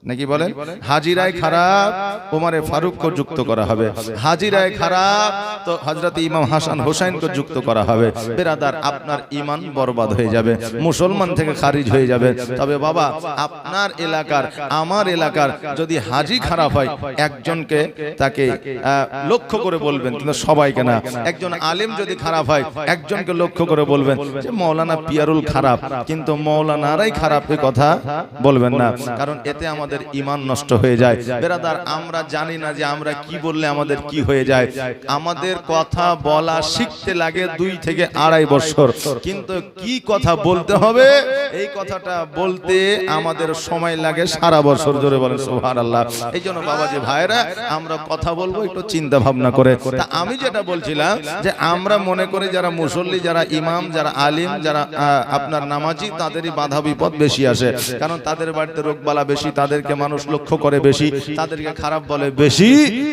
নাকি বলেন? হাজিরায় খারাপ ওমরে ফারুককে যুক্ত করা হবে, হাজিরায় খারাপ তো হযরত ইমাম হাসান হোসেনকে যুক্ত করা হবে। বেরাদার, আপনার ঈমান বরবাদ হয়ে যাবে, মুসলমান থেকে খারিজ হয়ে যাবে। তবে বাবা, আপনার এলাকার আমার এলাকার যদি হাজি খারাপ হয়, একজনকে তাকে লক্ষ্য করে বলবেন, কিন্তু সবাইকে না। একজন আলেম যদি খারাপ হয়, একজনকে লক্ষ্য করে বলবেন যে মাওলানা পিয়ারুল খারাপ, কিন্তু মাওলানারাই খারাপ এ কথা বলবেন না, কারণ এতে আমাদের ঈমান নষ্ট হয়ে যায়। বেরাদার, আমরা জানি না যে আমরা কি বললে আমাদের কি হয়ে যায়। আমাদের কথা বলা শিখতে লাগে 2 থেকে 2.5 বছর, কিন্তু কি কথা বলতে হবে এই কথাটা বলতে আমাদের সময় লাগে সারা বছর। জোরে বলেন সুবহানাল্লাহ। এই জন্য বাবাজি ভাইরা, আমরা কথা বলবো একটু চিন্তা ভাবনা করে। তা আমি যেটা বলছিলাম যে আমরা মনে করি যারা মুসল্লি, যারা ইমাম, যারা আলিম, যারা আপনার নামাজি, তাদেরই বাধা বিপদ বেশি আসে, কারণ তাদের বাড়িতে রোগবালা বেশি, তাদেরকে মানুষ লক্ষ্য করে বেশি, তাদেরকে খারাপ বলে বেশি।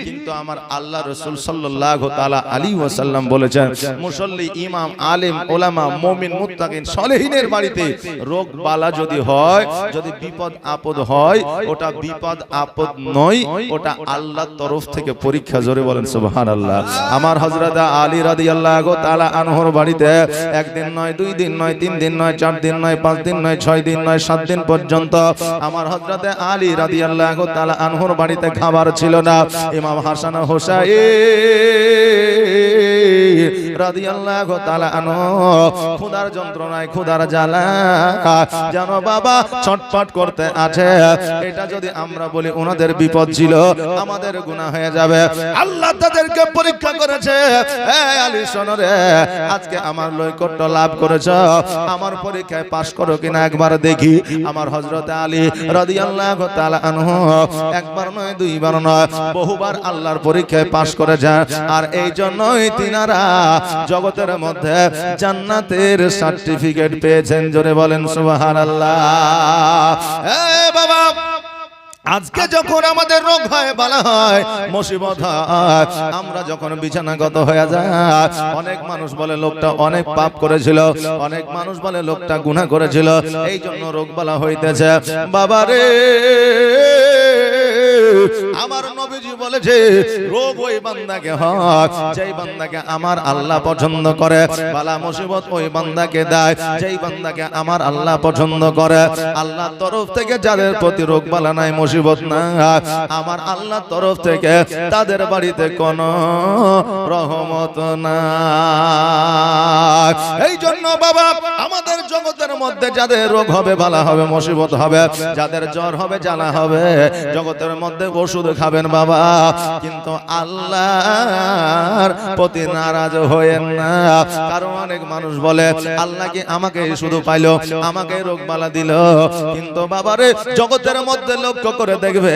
কিন্তু আমার আল্লাহ রাসূল সাল্লাল্লাহু তাআলা আলাইহি ওয়াসাল্লাম বলেছেন, মুসল্লি, ইমাম, আলিম, উলামা, মুমিন, মুত্তাকিন, সালেহিনের বাড়িতে রোগবালা যদি হয়, যদি বিপদ আপদ হয়, ওটা বিপদ আপদ নয়, ওটা আল্লাহর তরফ থেকে পরীক্ষা। জোরে বলেন সুবহানাল্লাহ। আমার হযরত আলী রাদিয়াল্লাহু তাআলা আনহুর বাড়িতে 1 দিন নয়, 2 দিন নয়, 3 দিন নয়, 4 দিন নয়, 5 দিন নয়, 6 দিন নয়, 7 দিন পর্যন্ত আমার হযরত আলী রাদিয়াল্লাহু তাআলা আনহুর বাড়িতে খাবার ছিল না। ইমাম হাসান হোসেন রাদিয়াল্লাহু তাআলা আনহু ক্ষুধার যন্ত্রণায়, ক্ষুধার জ্বালা জানো বাবা ছটফট করতে আছে। এটা যদি আমরা বলি ওনাদের বিপদ ছিল, আমাদের গুনাহ হয়ে যাবে। আল্লাহ তাদেরকে পরীক্ষা করেছে। এই আলী শোনো রে, আজকে আমার নৈকট্য লাভ করেছো, আমার পরীক্ষায় পাশ করো কিনা একবার দেখি। আমার হযরত আলী রাদিয়াল্লাহু তাআলা আনহু একবার নয়, 2 বার নয়, বহুবার আল্লাহর পরীক্ষায় পাশ করে যান। আর এই জন্যই তিনারা জগতের মধ্যে জান্নাতের সার্টিফিকেট পেয়েছেন। জোরে বলেন সুবহানাল্লাহ। এই বাবা, আজকে যখন আমাদের রোগ হয়, বালা হয়, মুসিবত হয়, আমরা যখন বিছানাগত হয়ে যায়, অনেক মানুষ বলে লোকটা অনেক পাপ করেছিল, অনেক মানুষ বলে লোকটা গুনাহ করেছিল, এই জন্য রোগ বালা হইতেছে। বাবারে, আমার নবীজি বলেছে রোগ ওই বান্দাকে হয় যেই বান্দাকে আমার আল্লাহ পছন্দ করে, বালা মুসিবত ওই বান্দাকে দেয় যেই বান্দাকে আমার আল্লাহ পছন্দ করে। আল্লাহর তরফ থেকে যাদের প্রতি রোগ বালা নাই, মুসিবত না, আমার আল্লাহর তরফ থেকে তাদের বাড়িতে কোনো রহমত না। এই জন্য বাবা, আমাদের জগতের মধ্যে যাদের রোগ হবে, বালা হবে, মুসিবত হবে, যাদের জ্বর হবে, জ্বালা হবে, জগতের মধ্যে ওষুধ খাবেন বাবা, কিন্তু আল্লাহর প্রতি নারাজ হয়েন না। কারণ অনেক মানুষ বলে আল্লাহ কি আমাকে শুধু পাইলো, আমাকে রোগ বালা দিল, কিন্তু বাবারে জগতের মধ্যে লক্ষ্য করে দেখবে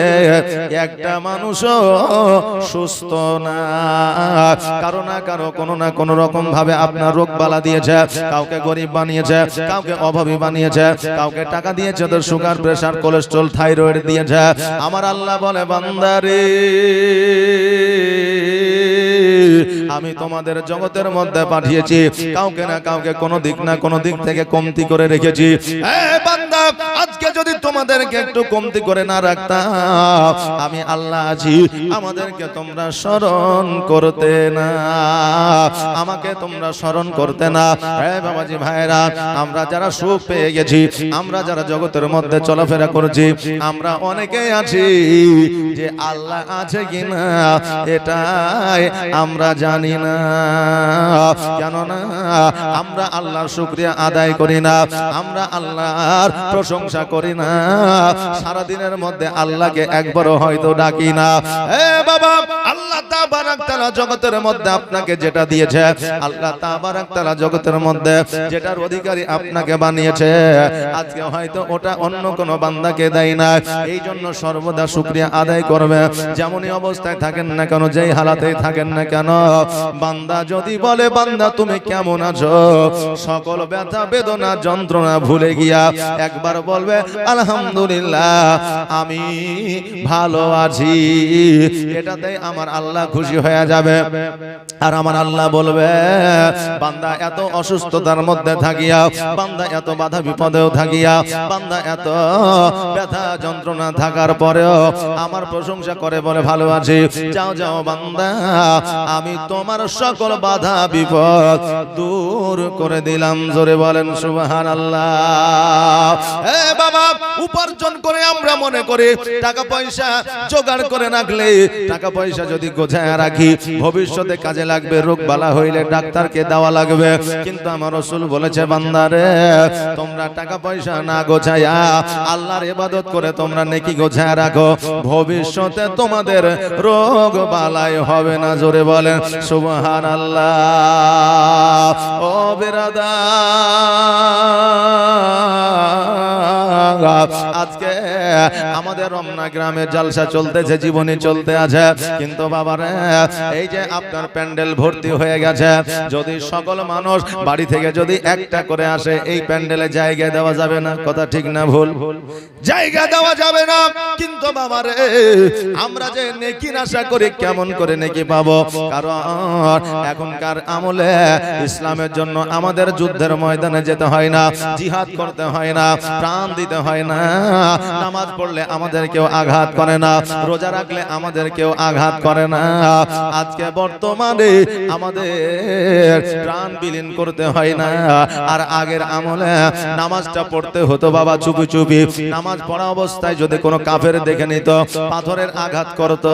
একটা মানুষও সুস্থ না। কারো না কারো কোনো না কোনো রকম ভাবে আপনার রোগ বালা দিয়েছে। কাউকে গরিব বানিয়েছে, কাউকে অভাবী বানিয়েছে, কাউকে টাকা দিয়েছে তো সুগার, প্রেসার, কোলেস্ট্রল, থাইরয়েড দিয়েছে। আমার আল্লাহ বলে, বান্দারে আমি তোমাদের জগতের মধ্যে পাঠিয়েছি, কাউকে না কাউকে কোনো দিক না কোনো দিক থেকে কমতি করে রেখেছি। বান্দা, আজকে যদি তোমাদেরকে একটু কমতি করে না রাখতাম, আমি আল্লাহ আছি, আমাদেরকে তোমরা স্মরণ করতে না, আমাকে তোমরা স্মরণ করতে না। বাবাজি ভাইরা, আমরা যারা সুখ পেয়ে গেছি, আমরা যারা জগতের মধ্যে চলাফেরা করছি, আমরা অনেকেই আছি যে আল্লাহ আছে কিনা এটাই আমরা জানি না। কেননা আমরা আল্লাহর শুকরিয়া আদায় করি না, আমরা আল্লাহর প্রশংসা করি না, সারা দিনের মধ্যে আল্লাহকে একবারও হয়তো ডাকি না। বাবা, আল্লাহ তাবারাক তাআলা জগতের মধ্যে আপনাকে যেটা দিয়েছে, আল্লাহ তাবারাক তাআলা জগতের মধ্যে যেটার অধিকারী আপনাকে বানিয়েছে, আজকে হয়তো ওটা অন্য কোনো বান্দাকে দেয় না। এই জন্য সর্বদা শুকরিয়া আদায় করবে, যেমনই অবস্থায় থাকেন না কেন, যেই হালাতেই থাকেন না কেন। বান্দা যদি বলে, বান্দা তুমি কেমন আছো, সকল ব্যথা বেদনা যন্ত্রণা ভুলে গিয়া একবার বলবে আলহামদুলিল্লাহ। আলহামদুলিল্লাহ আমি ভালো আছি, এটাতে আমার আল্লাহ খুশি হয়ে যাবে। আর আমার আল্লাহ বলবে বান্দা এত অসুস্থতার মধ্যে থাকিয়া, বান্দা এত বাধা বিপদেও থাকিয়া, বান্দা এত ব্যথা যন্ত্রণা থাকার পরেও আমার প্রশংসা করে বলে ভালো আছি। যাও যাও বান্দা, আমি তোমার সকল বাধা বিপদ দূর করে দিলাম। জোরে বলেন সুবহানাল্লাহ। এ বাবা, উপার্জন করে আমরা মনে করি টাকা পয়সা জোগাড় করে রাখলে, টাকা পয়সা যদি গোছায় রাখি ভবিষ্যতে কাজে লাগবে, রোগ বালা হইলে ডাক্তারকে দেওয়া লাগবে। কিন্তু আমার রাসূল বলেছে বান্দারে, তোমরা টাকা পয়সা না গোছায়া আল্লাহর ইবাদত করে তোমরা নেকি গোছায় রাখো, ভবিষ্যতে তোমাদের রোগ বালাই হবে না। জোরে বলেন সুবহানাল্লাহ। ও বিরাদার, আজকে আমাদের রমনা গ্রামে জলসা চলতেছে, জীবনী চলতে আছে, কিন্তু বাবারে এই যে আপনার প্যান্ডেল ভর্তি হয়ে গেছে, যদি সকল মানুষ বাড়ি থেকে যদি একটা করে আসে এই প্যান্ডেলে জায়গা দেওয়া যাবে না। কথা ঠিক না ভুল? জায়গা দেওয়া যাবে না। কিন্তু বাবারে আমরা যে নেকির আশা করি, কেমন করে নেকি পাবো? কারণ এখনকার আমলে ইসলামের জন্য আমাদের যুদ্ধের ময়দানে যেতে হয় না, জিহাদ করতে হয় না, প্রাণ দিতে হয় না, নামাজ পড়লে আমাদের কেউ আঘাত করে না, রোজা রাখলে আমাদের কেউ আঘাত করে না। আজকে বর্তমানে আমাদের প্রাণ বিলীন করতে হয় না। আর আগের আমলে নামাজটা পড়তে হতো বাবা চুপি চুপি। নামাজ পড়া অবস্থায় যদি কোনো কাফের দেখে নিত, পাথরের আঘাত করত।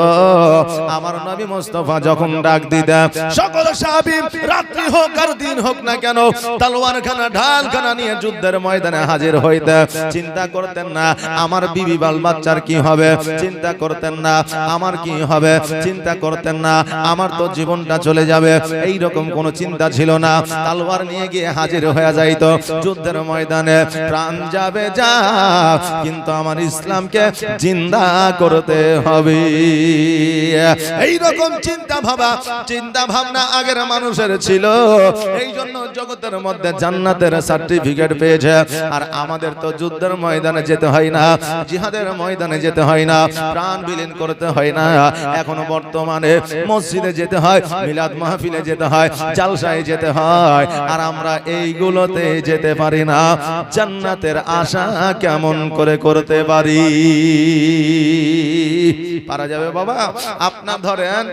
আমার নবী মুস্তাফা যখন ডাক দিতেন, সকল সাহাবী রাত্রি হোক আর দিন হোক না কেন তলোয়ারখানা ঢালখানা নিয়ে যুদ্ধের ময়দানে হাজির হইতে চিন্তা করতেন না আমার বিবি বাল বাচ্চার কি হবে, চিন্তা করতেন না আমার কি হবে, চিন্তা করতেন না আমার তো জীবনটা চলে যাবে, এই রকম কোনো চিন্তা ছিল না। তলোয়ার নিয়ে গিয়ে হাজির হয়ে যাইতো যুদ্ধের ময়দানে। প্রাণ যাবে যা, কিন্তু আমার ইসলামকে জিন্দা করতে হবে। এই রকম চিন্তা ভাবনা আগের মানুষের ছিল, এই জন্য জগতের মধ্যে জান্নাতের সার্টিফিকেট পেয়েছে। আর আমাদের তো যুদ্ধের ময়দানে যেতে হয় না, জিহাদের ময়দানে যেতে হয় না, প্রাণ বিলীন করতে হয় না। এখনো বর্তমানে মসজিদে যেতে হয়, মিলাদ মাহফিলে যেতে হয়, জালসায় যেতে হয়, আর আমরা এইগুলোতে যেতে পারি না। জান্নাতের আশা কেমন করে করতে পারি? পারা যাবে বাবা? আপনার ধরেন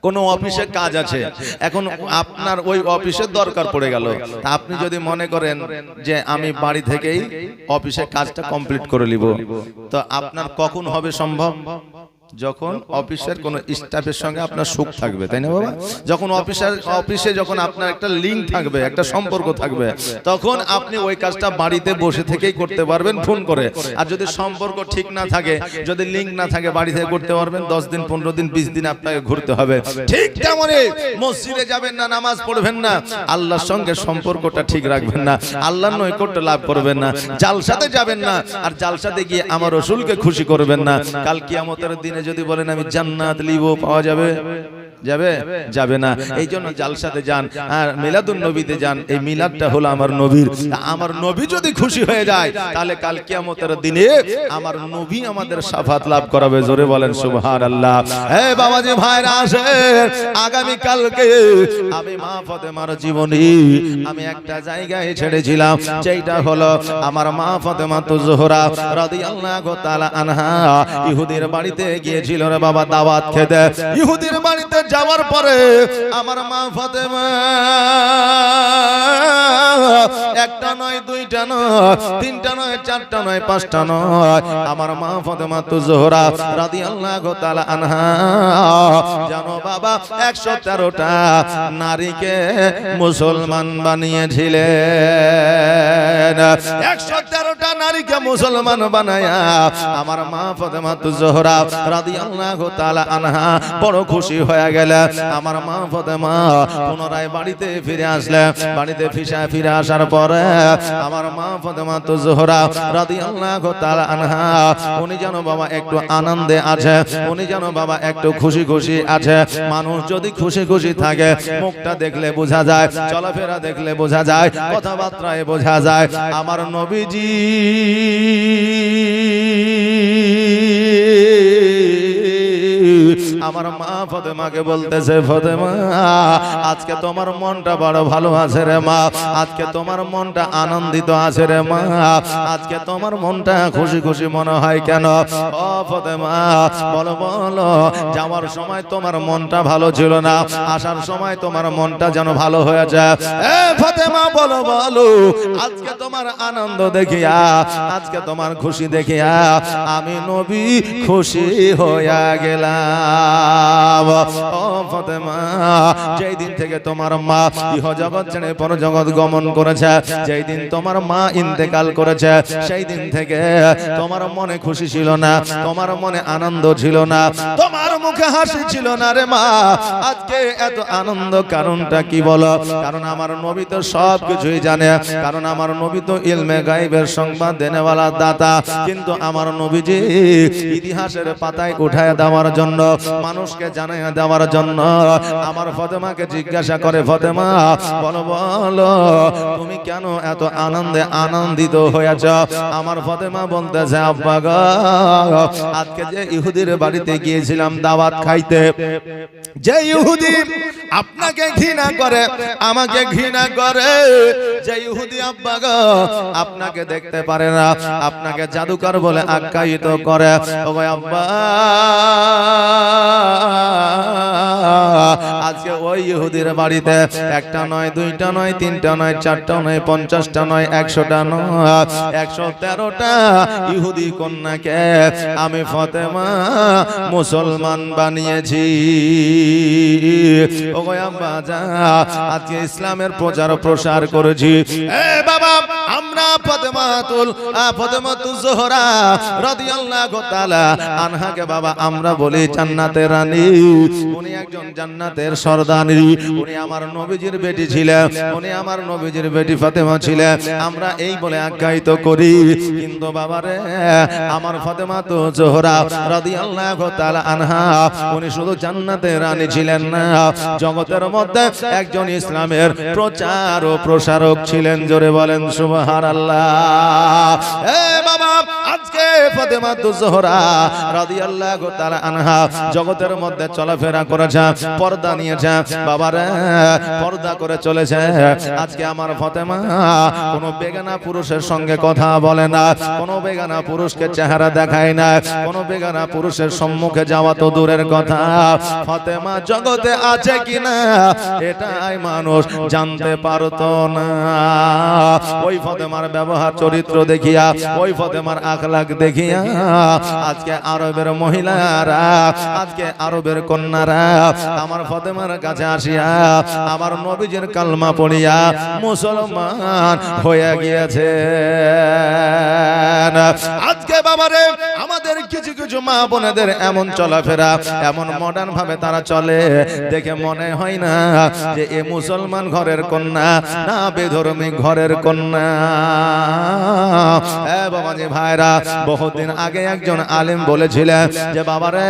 কোন অফিসে কাজ আছে, এখন আপনার ওই অফিসের দরকার পড়ে গেল, আপনি যদি মনে করেন যে আমি বাড়ি থেকেই অফিসের কাজটা কমপ্লিট করে নিব, তো আপনার কখন হবে সম্ভব? যখন অফিসের কোন স্টাফের সঙ্গে আপনার সুখ থাকবে, তাই না বাবা? যখন অফিসে যখন আপনার একটা লিঙ্ক থাকবে, একটা সম্পর্ক থাকবে, তখন আপনি ওই কাজটা বাড়িতে বসে থেকেই করতে পারবেন ফোন করে। আর যদি সম্পর্ক ঠিক না থাকে, যদি লিঙ্ক না থাকে, বাড়ি থেকে করতে পারবেন 10 দিন 15 দিন 20 দিন আপনাকে ঘুরতে হবে। ঠিক তেমনই মসজিদে যাবেন না, নামাজ পড়বেন না, আল্লাহর সঙ্গে সম্পর্কটা ঠিক রাখবেন না, আল্লাহর নৈকট্য লাভ করবেন না, জালসাতে যাবেন না, আর জালসাতে গিয়ে আমার রাসূলকে খুশি করবেন না। কাল কিয়ামতের দিনে যদি বলেন আমি জান্নাত লিব, পাওয়া যাবে? যাবে না। এই জন্য জালসাতে যান আর মিলাদুন নবীতে যান। এই মিলাদটা হলো আমার নবীর। আমার নবী যদি খুশি হয়ে যায়, তাহলে কাল কিয়ামতের দিনে আমার নবী আমাদের শাফাত লাভ করাবে। জোরে বলেন সুবহানাল্লাহ। হে বাবাজি ভাইরা আসেন, আগামী কালকে আমি মা ফাতেমার জীবনী আমি একটা জায়গায় ছেড়েছিলাম, যেটা হলো আমার মা ফাতেমা জোহরা রাদিয়াল্লাহু তাআলা আনহা ইহুদির বাড়িতে গিয়েছিল রে বাবা দাওয়াত খেতে। ইহুদির বাড়িতে যাওয়ার পরে আমার মা ফাতেমা একটা নয়, দুইটা নয়, তিনটা নয়, চারটা নয়, পাঁচটা নয়, আমার মা ফাতেমা জোহরা রাদিয়াল্লাহু তাআলা আনহা জানো বাবা 113টা নারীকে মুসলমান বানিয়েছিলেন। 113টা নারীকে মুসলমান বানায়া আমার মা ফাতেমা জোহরা রাদিয়াল্লাহু তাআলা আনহা বড় খুশি হয়ে গেল। গেলে আমার মা ফাতেমা পুনরায় বাড়িতে ফিরে আসলে বাড়িতে ফিরে আসার পরে আমার মা ফাতেমা তো জোহরা রাদিয়াল্লাহু তাআলা আনহা উনি যেন বাবা একটু আনন্দে আছে, উনি যেন বাবা একটু খুশি খুশি আছে। মানুষ যদি খুশি খুশি থাকে মুখটা দেখলে বোঝা যায়, চলাফেরা দেখলে বোঝা যায়, কথাবার্তায় বোঝা যায়। আমার নবীজি আমার মা ফাতেমাকে বলতেছে, ফাতেমা আজকে তোমার মনটা বড় ভালো আছে রে মা, আজকে তোমার মনটা আনন্দিত আছে রে মা, আজকে তোমার মনটা খুশি খুশি মনে হয় কেন? ও ফাতেমা বলো বলো, যাওয়ার সময় তোমার মনটা ভালো ছিল না, আসার সময় তোমার মনটা যেন ভালো হয়ে যায়। এ ফাতেমা বলো বলো, আজকে তোমার আনন্দ দেখিয়া, আজকে তোমার খুশি দেখিয়া আমি নবী খুশি হইয়া গেলাম। ও ফাতেমা যেই দিন থেকে তোমার মা ইহ জগৎ ছেড়ে পর জগৎ গমন করেছে, যেই দিন তোমার মা ইন্তেকাল করেছে, সেই দিন থেকে তোমার মনে খুশি ছিল না, তোমার মনে আনন্দ ছিল না, তোমার মুখে হাসি ছিল না রে মা। আজকে এত আনন্দ কারণটা কি বলো? কারণ আমার নবী তো সব কিছুই জানে, কারণ আমার নবী তো ইলমে গায়বের সংবাদ দেনেওয়ালা দাতা। কিন্তু আমার নবীজি ইতিহাসের পাতায় উঠায় দেওয়ার জন্য, মানুষকে জানাইয়া দেওয়ার জন্য আমার ফাতেমাকে জিজ্ঞাসা করে, ফাতেমা বলো বলো তুমি কেন এত আনন্দে আনন্দিত হয়েছ? আমার ফাতেমা বলতেছে, আব্বা গো আজকে যে ইহুদির বাড়িতে গিয়েছিলাম দাওয়াত খাইতে, যে ইহুদি আপনাকে ঘৃণা করে, আমাকে ঘৃণা করে, যে ইহুদি আব্বা গো আপনাকে দেখতে পারে না, আপনাকে জাদুকর বলে আখ্যায়িত করে, ও আব্বা আজকে ওই ইহুদির বাড়িতে একটা নয়, দুইটা নয়, তিনটা নয়, চারটা নয়, 50টা নয়, 100টা নয়, 113টা ইহুদি কন্যাকে আমি ফাতেমা মুসলমান বানিয়েছি। ও আব্বা আজকে ইসলামের প্রচার প্রসার করেছি। এ বাবা আমরা ফাতেমাতুজ জোহরা রাদিয়াল্লাহু তাআলা আনহাকে বাবা আমরা বলি জান্নাতের রানী। উনি একজন জান্নাতের সর্দানী, উনি আমার নবীজির বেটি ছিলেন, উনি আমার নবীজির বেটি ফাতেমা ছিলেন, আমরা এই বলে আখ্যায়িত করি। কিন্তু বাবারে আমার ফাতেমাতুজ জোহরা রাদিয়াল্লাহু তাআলা আনহা উনি শুধু জান্নাতের রানী ছিলেন না, জগতের মধ্যে একজন ইসলামের প্রচার ও প্রসারক ছিলেন। জোরে বলেন সুবহানাল্লাহ। এ বাবা আজকে ফাতেমাতুজ জোহরা রাদিয়াল্লাহু তাআলা আনহা জগতের মধ্যে চলাফেরা করেছে, পর্দা নিয়েছে, বাবারে পর্দা করে চলেছে। আজকে আমার ফাতেমা কোনো বেগানা পুরুষের সঙ্গে কথা বলে না, কোনো বেগানা পুরুষকে চেহারা দেখায় না, কোনো বেগানা পুরুষের সম্মুখে যাওয়া তো দূরের কথা, ফাতেমা জগতে আছে কিনা এটাই মানুষ জানতে পারতো না। ওই ফাতেমার ব্যবহার চরিত্র দেখিয়া, ওই ফাতেমার আখলাক দেখিয়া আজকে আরবের মহিলারা, আজকে আরবের কন্যারা আমার ফাতেমার কাছে আসিয়া আমার নবীজির কালমা পড়িয়া মুসলমান হয়ে গিয়েছে। আজকে বাবারে আমাদের কিছু কিছু মা বোনেদের এমন চলাফেরা, এমন মডার্ন ভাবে তারা চলে, দেখে মনে হয় না যে এ মুসলমান ঘরের কন্যা না বেধর্মী ঘরের কন্যা। বাবাজি ভাইরা, বহুদিন আগে একজন আলেম বলেছিলেন যে বাবারে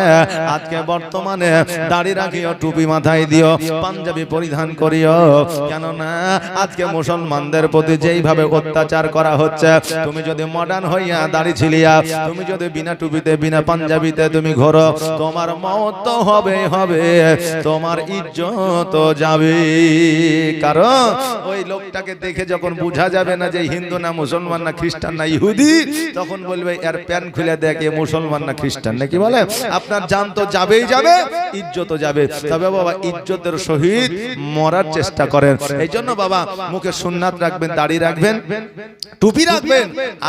আজকে বর্তমানে দাড়ি রাখিও, টুপি মাথায় দিও, পাঞ্জাবি পরিধান করিও, কেননা আজকে মুসলমানদের প্রতি যেইভাবে অত্যাচার করা হচ্ছে, তুমি যদি মডার্ন হইয়া দাড়ি ছিলিয়া, তুমি যদি বিনা টুপিতে বিনা পাঞ্জাবিতে তুমি ঘোরো, তোমার মওত তো হবে হবে, তোমার ইজ্জত যাবে। কারণ ওই লোকটাকে দেখে যখন বোঝা যাবে না যে হিন্দু না মুসলমান না খ্রিস্টান না ইহুদি, তখন বলবে এর প্যান খুলে দেখে মুসলমান না খ্রিস্টান নাকি বলে। আপনার জান তো যাবেই যাবে, ইজ্জত যাবে, তবে বাবা ইজ্জতের সহিত মরার চেষ্টা করেন। এই জন্য বাবা মুখে সুন্নাত রাখবেন, দাড়ি রাখবেন, টুপি রাখবেন,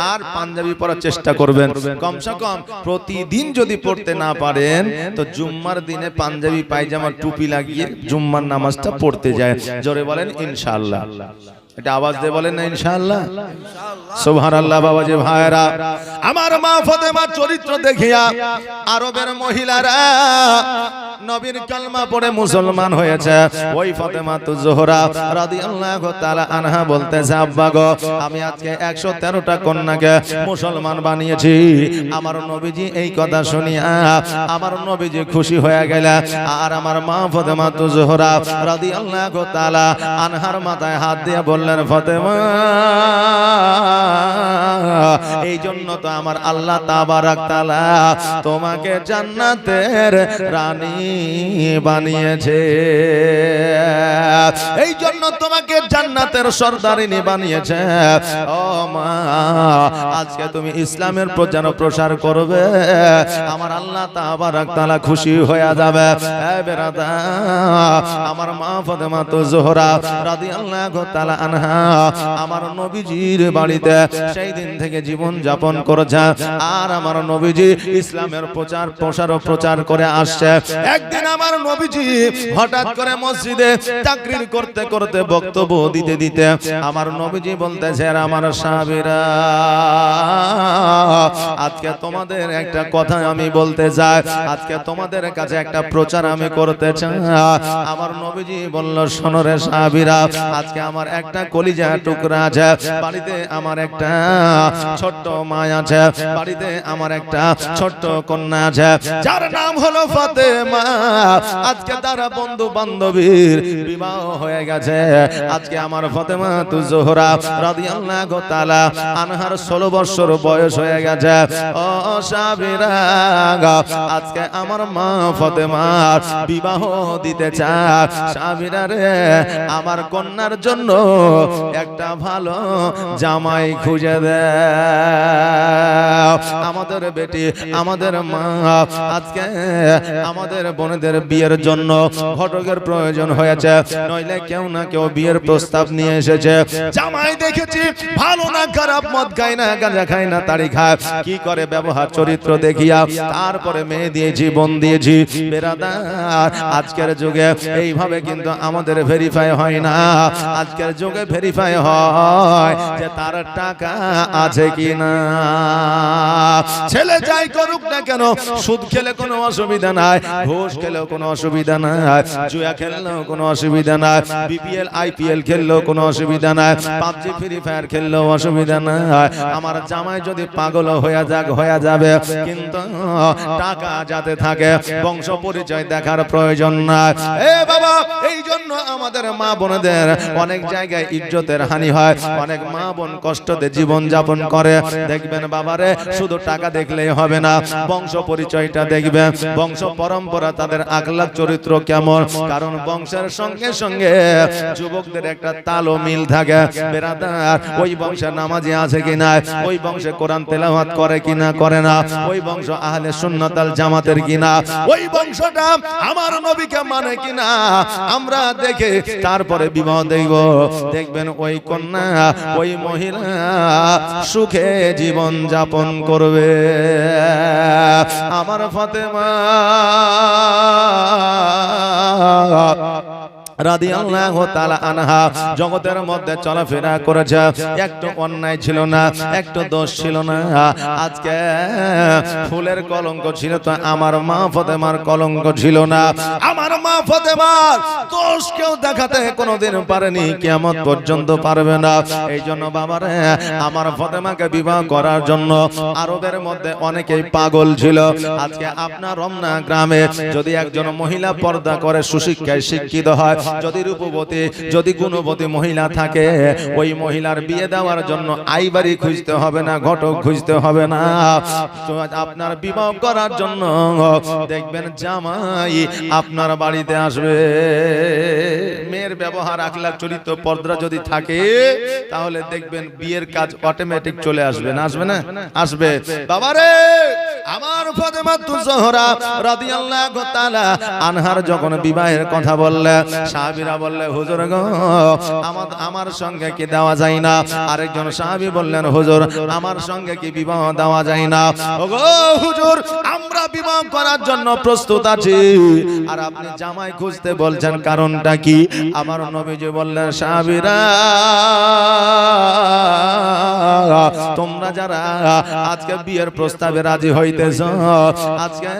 আর পাঞ্জাবি পরার চেষ্টা করবেন। কমসে কম প্রতিদিন যদি পড়তে না পারেন তো জুম্মার দিনে পাঞ্জাবি পায়জামা টুপি লাগিয়ে জুম্মার নামাজটা পড়তে যায়। জোরে বলেন ইনশাআল্লাহ। এটা আওয়াজ দিয়ে বলেন না ইনশাআল্লাহ, সুবহানাল্লাহ। বাবাজি ভাইরা, আমার মা ফাতেমার চরিত্র দেখিয়া আরবের মহিলারা নবীর কালমা পড়ে মুসলমান হয়েছে। ওই ফাতেমা তু জোহরা রাদিয়াল্লাহু তাআলা আনহা বলতেছে, আব্বা গো, আমি আজকে 113টা কন্যাকে মুসলমান বানিয়েছি। আমার নবীজি এই কথা শুনিয়া আমার নবীজি খুশি হয়ে গেল। আর আমার মা ফাতেমা তু জোহরা রাদিয়াল্লাহু তাআলা আনহার মাথায় হাত দিয়ে বললেন, ফাতেমা, এই জন্য তো আমার আল্লাহ তাবারাক তাআলা তোমাকে জান্নাতের রানী বানিয়েছে, এই জন্য তোমাকে জান্নাতের সর্দারিনী বানিয়েছে। ও মা, আজকে তুমি ইসলামের প্রচার প্রসার করবে, আমার আল্লাহ তাবারাক তাআলা খুশি হয়ে যাবে। এ বেরাদা, আমার মা ফাতেমা তো জোহরা রাদিয়াল্লাহু তাআলা আনহা আমার নবীজির বাড়িতে সেই দিন থেকে জীবন যাপন করেছে। আর আমার নবীজি ইসলামের প্রচার প্রসার ও প্রচার করে আসছে। একদিন আমার নবীজি হঠাৎ করে মসজিদে তাকরীর করতে করতে বক্তব্য দিতে দিতে আমার নবীজি বলতেছে, আমার সাহাবীরা, আজকে তোমাদের একটা কথা আমি বলতে চাই, আজকে তোমাদের কাছে একটা প্রচার আমি করতে চাই। আমার নবীজি বলল, শোনো রে সাহাবীরা, আজকে আমার একটা কলিজা টুকরা আছে, বাড়িতে আমার একটা ছোট্ট মা আছে, বাড়িতে আমার একটা ছোট্ট কন্যা আছে, যার নাম হলো ফাতেমা। আজকে তারা বন্ধু বান্ধবীর বিবাহ হয়ে গেছে। আজকে আমার ফাতেমা তু জোহরা রাদিয়াল্লাহু তাআলা আনহার 16 বছর বয়স হয়ে গেছে। ও সাহাবীরা, আজকে আমার মা ফাতেমার বিবাহ দিতে চায়। সাহাবীরা রে, আমার কন্যার জন্য একটা ভালো জামাই খুঁজে দাও। আমাদের বেটি, আমাদের মা, আজকে আমাদের বোনদের বিয়ের জন্য ঘটকের প্রয়োজন হয়েছে, নইলে কেউ না কেউ বিয়ের প্রস্তাব নিয়ে এসেছে। জামাই দেখেছি ভালো না খারাপ, মদ খায় না, গাঁজা খায় না, তাড়ি খায়, কি করে ব্যবহার চরিত্র দেখিয়া তারপরে মেয়ে দিয়েছি, বোন দিয়েছি। বেরাদার, আজকের যুগে এইভাবে কিন্তু আমাদের ভেরিফাই হয় না। আজকের যুগে ভেরিফাই হয় যে তার টাকা আছে কিনা। ছেলে যাই করুক না কেন, সুদ খেলে কোনো অসুবিধা নাই, ঘুষ খেলেও কোনো অসুবিধা নাই, জুয়া খেললেও কোনো অসুবিধা নাই, বিপিএল আইপিএল খেললেও কোনো অসুবিধা নাই, পাবজি ফ্রি ফায়ার খেললেও অসুবিধা নাই। আমার জামাই যদি পাগল হয়ে যাবে, কিন্তু টাকা যাতে থাকে, বংশ পরিচয় দেখার প্রয়োজন নাই। এ বাবা, এই জন্য আমাদের মা বোনদের অনেক জায়গায় ইজ্জতের হানি হয়, অনেক মা বোন কষ্টতে জীবন যাপন করে। দেখবেন বাবারে, শুধু টাকা দেখলেই হবে না, বংশ পরিচয়টা দেখবেন, বংশ পরম্পরা, তাদের আখলাক চরিত্র কেমন। কারণ বংশের সঙ্গে সঙ্গে যুবকদের একটা তাল ও মিল থাকে। বেরাদার, ওই বংশে নামাজি আছে কিনা, ওই বংশে কোরআন তেলাওয়াত করে কিনা, করে না, ওই বংশ আহলে সুন্নাত আল জামাতের কিনা, ওই বংশটা আমার নবীকে মানে কিনা, আমরা দেখে তারপরে বিবাহ দেব। দেখবেন ওই কন্যা, ওই মহিলা সুখে জীবন যাপন করবে। আমার ফাতেমা রাদিয়াল্লাহু তাআলা আনহা জগতের মধ্যে চলাফেরা করেছে, একটু অন্যায় ছিল না, একটু দোষ ছিল না। আজকে ফুলের কলঙ্ক ছিল তো আমার মা ফাতেমার কলঙ্ক ছিল না। আমার মা ফাতেমার দোষ কেউ দেখাতে কোনোদিন পারেনি, কিয়ামত পর্যন্ত পারবে না। এই জন্য বাবারে, আমার ফাতেমাকে বিবাহ করার জন্য আরবের মধ্যে অনেকেই পাগল ছিল। আজকে আপনার রমনা গ্রামে যদি একজন মহিলা পর্দা করে, সুশিক্ষায় শিক্ষিত হয়, যদি রূপবতী, যদি গুণবতী মহিলা থাকে, ওই মহিলার বিয়ে দেওয়ার জন্য আইবাড়ি খুঁজতে হবে না, ঘটক খুঁজতে হবে না। আপনার বিবাহ করার জন্য দেখবেন জামাই আপনার বাড়িতে আসবে। মেয়ের ব্যবহার, আখলাক চরিত্র, পর্দা যদি থাকে, তাহলে দেখবেন বিয়ের কাজ অটোমেটিক চলে আসবে। না আসবে না? আসবে। বাবারে, আমার ফাতেমা জোহরা রাদিয়াল্লাহু তাআলা আনহার যখন বিবাহের কথা বললে, সাহাবীরা বললে, হুজুর গো, আমার সঙ্গে কি দেওয়া যায় না? আরেকজন সাহাবী বললেন, হুজুর, আমার সঙ্গে কি বিবাহ দেওয়া যায় না? ওগো হুজুর, আমরা বিবাহ করার জন্য প্রস্তুত আছি, আর আপনি জামাই খুঁজতে বলছেন, কারণটা কি? আমার নবীজি বললেন, সাহাবীরা তোমরা যারা আজকে বিয়ের প্রস্তাবে রাজি হইতেছ, আজকে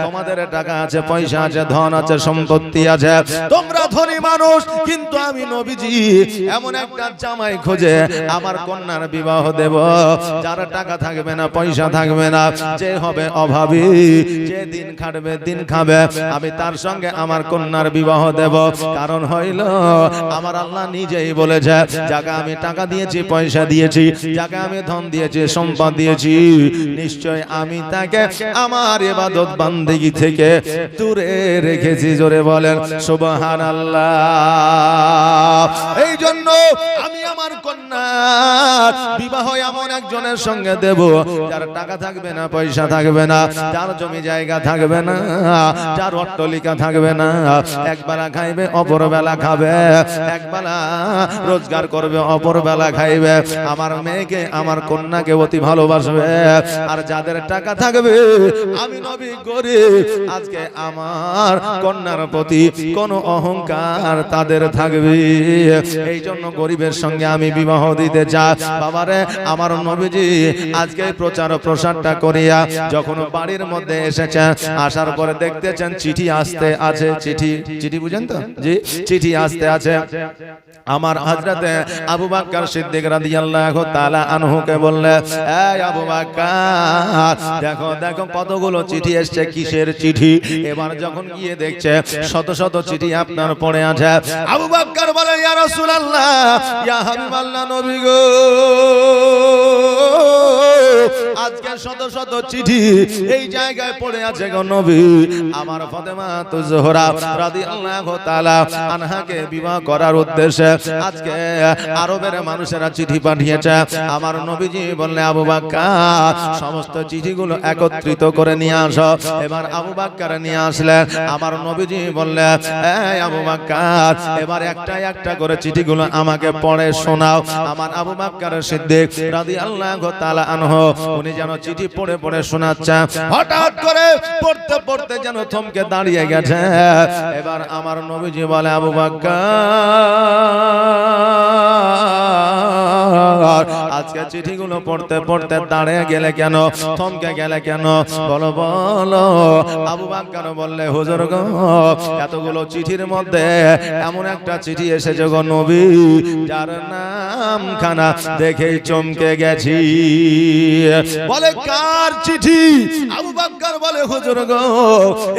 তোমাদের টাকা আছে, পয়সা আছে, ধন আছে, সম্পত্তি আছে, তোমরা ধনী মানুষ, কিন্তু আমি নবীজি এমন একটা জামাই খোঁজে আমার কন্যার বিবাহ দেব, যার টাকা থাকবে না, পয়সা থাকবে না, যে হবে অভাবী, যে দিন খাটবে দিন খাবে, আমি তার সঙ্গে আমার কন্যার বিবাহ দেব। কারণ হইল আমার আল্লাহ নিজেই বলেছে, যাকে আমি টাকা দিয়েছি, পয়সা দিয়েছি, যাকে আমি ধন দিয়েছি, সম্পদ দিয়েছি, নিশ্চয় আমি তাকে আমার ইবাদত বান্দেগী থেকে দূরে রেখেছি। জোরে বলেন সুবহানাল্লাহ। এই জন্য আমি আমার কন্যার বিবাহ এমন একজনের সঙ্গে দেব, যার টাকা থাকবে না, পয়সা থাকবে না, যার জমি জায়গা থাকবে না, যার অট্টালিকা থাকবে না, একবেলা খাইবে অপর বেলা খাবে, একবেলা রোজগার করবে অপর বেলা খাইবে, আমার মেয়েকে আমার কন্যাকে অতি ভালোবাসবে। আর যাদের টাকা থাকবে, আমি নবী গরিব, আজকে আমার কন্যার প্রতি কোনো অহংকার তাদের থাকবে। এই জন্য গরিবের সঙ্গে আমি বিবাহ দিতে চাই। বাবারে, আমার নবীজি আজকে প্রচার প্রসারটা করিয়া যখন বাড়ির মধ্যে এসেছেন, আসার পরে দেখতেছেন চিঠি আসতে আছে, চিঠি বুঝেন তো জি, চিঠি আসতে আছে। আমার হযরতে আবু বকর সিদ্দিক রাদিয়াল্লাহু তাআলা আনহুকে বললেন, এই আবু বকর, দেখো দেখো কতগুলো চিঠি এসেছে, কিসের চিঠি? এবার যখন গিয়ে দেখছে শত শত চিঠি আপনার পড়ে আছে। আবু বকর বলে, ইয়া রাসূলুল্লাহ, ইয়া হাবিবাল্লাহ, নবী গো, আজকে শত শত চিঠি এই জায়গায় পড়ে আছে গো নবী। আমার ফাতেমা তো জোহরা রাদিয়াল্লাহু তাআলা আনহাকে বিবাহ করার উদ্দেশ্যে আজকে আরবের মানুষেরা চিঠি পাঠিয়েছে। আমার নবীজি বললেন, আবু বকর, সমস্ত চিঠিগুলো একত্রিত করে নিয়ে আসো। এবার আবু বকর নিয়ে আসলেন। আমার নবীজি বললেন, এই আবু বকর, এবার একটা একটা করে চিঠিগুলো আমাকে পড়ে শোনাও। আমার আবু বকর সিদ্দিক রাদিয়াল্লাহু তাআলা আনহু উনি যেন চিঠি পড়ে পড়ে শোনাচ্ছেন, হঠাৎ করে পড়তে পড়তে যেন থমকে দাঁড়িয়ে গেছে। এবার আমার নবীজি বলে, আবু বকর, আজকে চিঠিগুলো পড়তে পড়তে দাঁড়িয়ে গেলে কেন, থমকে গেলে কেন, বলো বলো। আবু বকর বললে, হুজুর গো, এতগুলো চিঠির মধ্যে এমন একটা চিঠি এসেছে গো নবী, যার নামখানা দেখেই চমকে গেছি। বলে, কার চিঠি? আবু বকর বলে, হুজুর গো,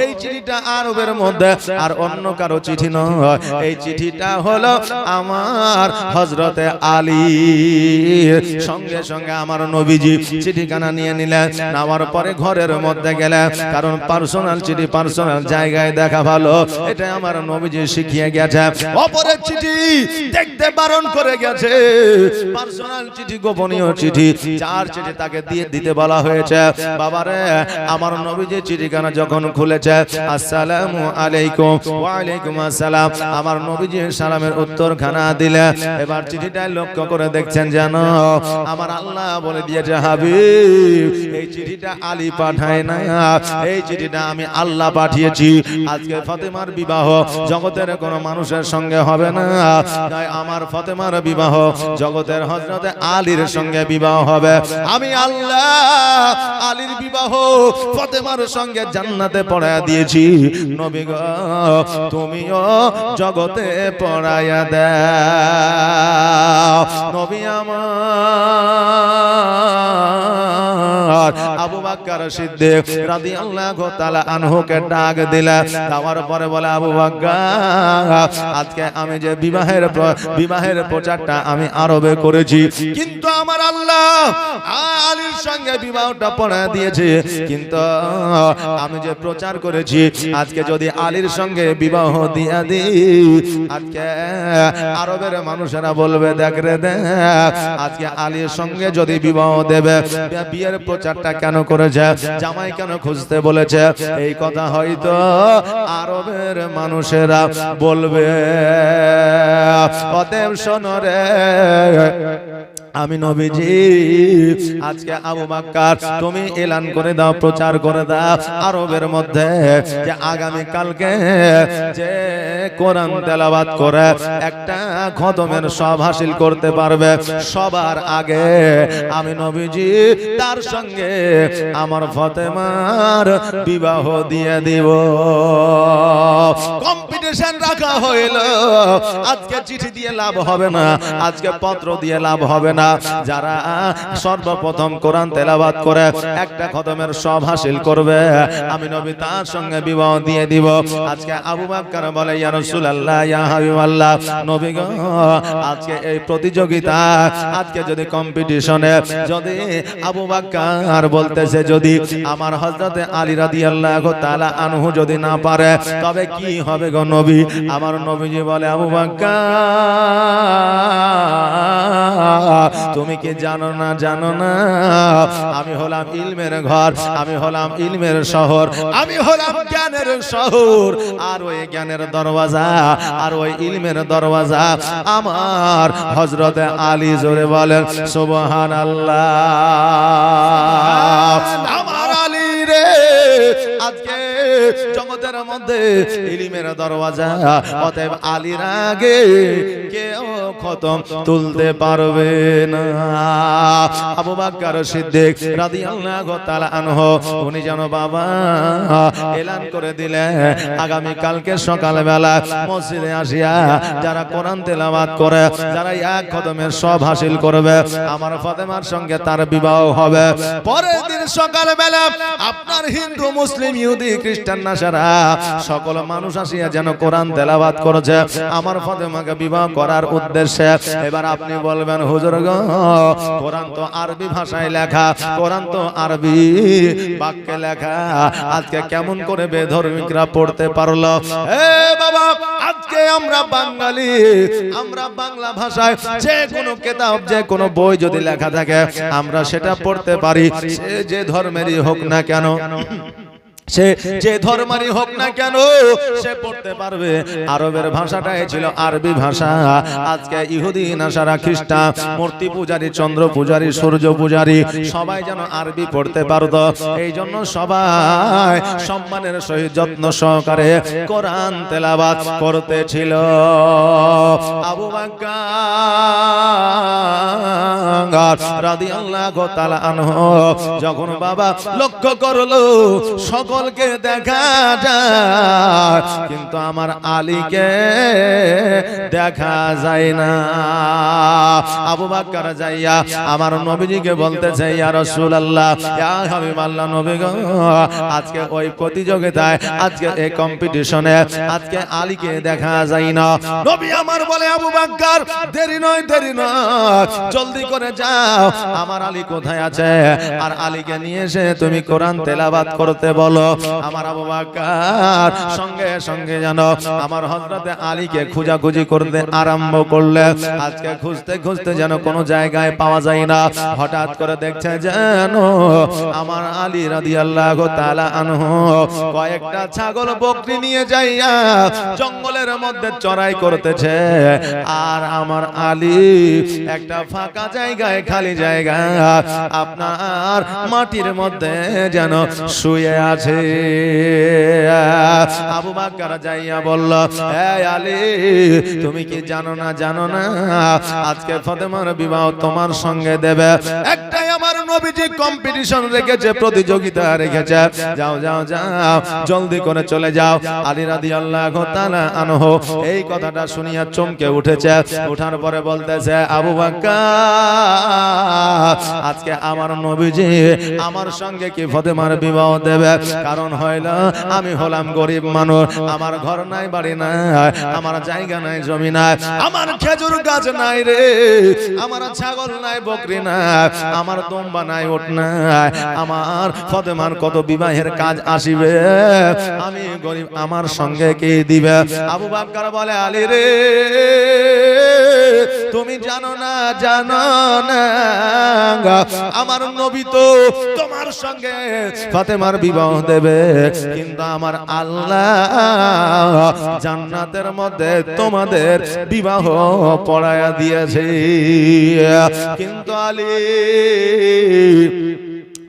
এই চিঠিটা আরবের মধ্যে আর অন্য কারো চিঠি নয়, এই চিঠিটা হলো আমার হযরতে আলী। সঙ্গে সঙ্গে আমার নবীজি চিঠিখানা নিয়ে নিলেন, নেওয়ার পরে ঘরের মধ্যে গেলেন, কারণ পার্সোনাল চিঠি পার্সোনাল জায়গায় দেখা ভালো, এটা আমার নবীজি শিখিয়ে গেছে। অপরের চিঠি দেখতে বারণ করে গেছে, পার্সোনাল চিঠি, গোপনীয় চিঠি, যার চিঠি তাকে দিয়ে দিতে বলা হয়েছে। বাবারে, আমার নবীজি চিঠিখানা যখন খুলেছে, আসসালামু আলাইকুম, ওয়া আলাইকুম আসসালাম, আমার নবীজি সালামের উত্তরখানা দিলে। এবার চিঠিটা লক্ষ্য করে দেখছেন, জানো আমার আল্লাহ বলে দিয়েছে, হাবিব, এই চিঠিটা আলী পাঠায় না, এই চিঠিটা আমি আল্লাহ পাঠিয়েছি। আজকে ফাতেমার বিবাহ জগতের কোন মানুষের সঙ্গে হবে না, তাই আমার ফাতেমার বিবাহ জগতের হযরতে আলীর সঙ্গে বিবাহ হবে। আমি আল্লাহ আলীর বিবাহ ফাতেমার সঙ্গে জান্নাতে পড়ায়া দিয়েছি। নবী গো, তুমিও জগতে পড়ায়া দাও। নবী আমার আবু বকর সিদ্দিক রাদিয়াল্লাহু তাআলা আনহুকে ডাক দিলেন, দেওয়ার পরে বলে, আবু বকর, আজকে আমি যে বিবাহের প্রচারটা আমি আরবে করেছি, কিন্তু আমার আল্লাহ আলীর সঙ্গে বিবাহটা পড়া দিয়েছে, কিন্তু আমি যে প্রচার করেছি, আজকে যদি আলীর সঙ্গে বিবাহ দিয়া দিই, আজকে আরবের মানুষেরা বলবে, দেখ রে দেখ, আজকে আলীর সঙ্গে যদি বিবাহ দেবে, বিয়ের প্রচারটা কেন করেছে, জামাই কেন খুঁজতে বলেছে, এই কথা হয়তো আরবের মানুষেরা বলবে। অতএব শোনো রে, আমি নবীজি আজকে আবু বকর তুমি এলান করে দাও, প্রচার করে দাও আরবের মধ্যে যে আগামী কালকে যে কোরআন তেলাওয়াত করে একটা খতমের সব হাসিল করতে পারবে, সবার আগে আমি নবীজি তার সঙ্গে আমার ফাতেমার বিবাহ দিয়ে দিব। কম্পিটিশন রাখা হইল। আজকে চিঠি দিয়ে লাভ হবে না, আজকে পত্র দিয়ে লাভ হবে না। যারা সর্বপ্রথম কোরআন তেলাওয়াত করে একটা খতমের সব হাসিল করবে, আমি নবী তার সঙ্গে বিবাহ দিয়ে দিব। আজকে আবু বকর বলে, ইয়া রাসূলুল্লাহ, ইয়া হাবিবাল্লাহ, নবী গো, আজকে এই প্রতিযোগিতা, আজকে যদি কম্পিটিশনে যদি আবু বকর বলতেছে যদি আমার হযরতে আলী রাদিয়াল্লাহু তাআলা আনহু যদি না পারে তবে কি হবে গো নবী? আমার নবীজি বলে, আবু বকর তুমি কি জানো না, জানো না আমি হলাম ইলমের ঘর, আমি হলাম ইলমের শহর, আমি হলাম জ্ঞানের শহর, আর ওই জ্ঞানের দরওয়াজা, আর ওই ইলমের দরওয়াজা আমার হযরতে আলী। জোরে বলেন সুবহানাল্লাহ। আমার আলী রে আজকে জগতের মধ্যে ইলমের দরওয়াজা, অতএব আলীর আগে কেউ খতম তুলতে পারবে না। আবু বকর সিদ্দিক রাদিয়াল্লাহু তাআলা আনহু উনি যেন বাবা এলান করে দিলেন আগামী কালকে সকালবেলা মসজিদে আসিয়া যারা কোরআন তেলাওয়াত করে, যারা এক খতমের সব হাসিল করবে, আমার ফাতেমার সঙ্গে তার বিবাহ হবে। পরের দিন সকালবেলা আপনার হিন্দু, মুসলিম, ইহুদি, খ্রিস্টান, নাসারা সকল মানুষ আসিয়া যেন কোরআন তেলাওয়াত করেছে আমার ফাতেমাকে বিবাহ করার উদ্দেশ্যে। এবার আপনি বলবেন, হুজুর গো, কোরআন তো আরবি ভাষায় লেখা, কোরআন তো আরবি বাক্যে লেখা, আজকে কেমন করে বেধর্মীরা পড়তে পারলো? এ বাবা, আজকে আমরা বাঙালি, আমরা বাংলা ভাষায় যে কোনো কিতাব, যে কোনো বই যদি লেখা থাকে আমরা সেটা পড়তে পারি, সে যে ধর্মেরই হোক না কেন, সে যে ধর্মেরই হোক না কেন সে পড়তে পারবে। আরবের ভাষাটাই ছিল আরবি ভাষা। আজকে ইহুদি, নাসারা, খ্রিস্টান, মূর্তি পূজারী, চন্দ্র পূজারী, সূর্য পূজারী সবাই যেন আরবি পড়তে পারত, এই জন্য সবাই সম্মানের সহিত যত্ন সহকারে কোরআন তেলাওয়াত করতেছিল। আবু বকর রাদিয়াল্লাহু তাআলা আনহু যখন বাবা লক্ষ্য করলো সকলকে দেখা যায় কিন্তু আমার আলীকে দেখা যায় না, আবু বকর যাইয়া আমার নবীজিকে বলতেছে, ইয়া রাসূলুল্লাহ, ইয়া হাবিবাল্লাহ, নবী গো, আজকে ওই প্রতিযোগিতায়, আজকে এই কম্পিটিশনে আজকে আলীকে দেখা যায় না। নবী আমার বলে, আবু বকর দেরি নয়, দেরি নয়, জলদি করে যাও, আমার আলী কোথায় আছে, আর আলীকে নিয়ে এসে তুমি কোরআন তেলাওয়াত করতে বলো। আমার আবু বকর সঙ্গে সঙ্গে জানো আমার হযরতে আলীকে খোঁজাখুঁজি করতে আরম্ভ করলে। আজকে খুঁজতে খুঁজতে যেন কোনো জায়গায় পাওয়া যায় না, হঠাৎ করে দেখছে যেন আমার আলী রাদিয়াল্লাহু তাআলা আনহু কয়েকটা ছাগল বকরি নিয়ে যাইয়া জঙ্গলের মধ্যে চড়াই করতেছে, আর আমার আলী একটা ফাঁকা জায়গায়, খালি জায়গা আপনার মাটির মধ্যে যেন শুয়ে আছে। আবু বকর যাইয়া বলল, এই আলী, তুমি কি জানো না, জানো না আজকে ফাতেমার বিবাহ তোমার সঙ্গে দেবে। একটাই আমার নবীজি কম্পিটিশন রেখেছে, প্রতিযোগিতা রেখেছে, যাও যাও যাও, জলদি করে চলে যাও। আলী রাদিয়াল্লাহু তাআলা আনহু এই কথাটা শুনিয়া চমকে উঠেছে, উঠার পরে বলতেছে, আবু বকর আজকে আমার নবীজি আমার সঙ্গে কি ফাতেমার বিবাহ দেবে? কারণ হইল আমি হলাম গরিব মানুষ, আমার ঘর নাই, বাড়ি নাই, আমার জায়গা নাই, জমি নাই, আমার খেজুর গাছ নাই রে, আমার ছাগল নাই, বকরি নাই, আমার দুম্বা নাই, উট নাই, আমার ফাতেমার কত বিবাহের কাজ আসিবে, আমি গরিব, আমার সঙ্গে কে দিবে? আবু বকর বলে, আলী রে তুমি জানো না আমার নবী তো তোমার সঙ্গে ফাতেমার বিবাহ দেবে, কিন্তু আমার আল্লাহ জান্নাতের মধ্যে তোমাদের বিবাহ পড়ায়া দিয়েছে। কিন্তু আলী,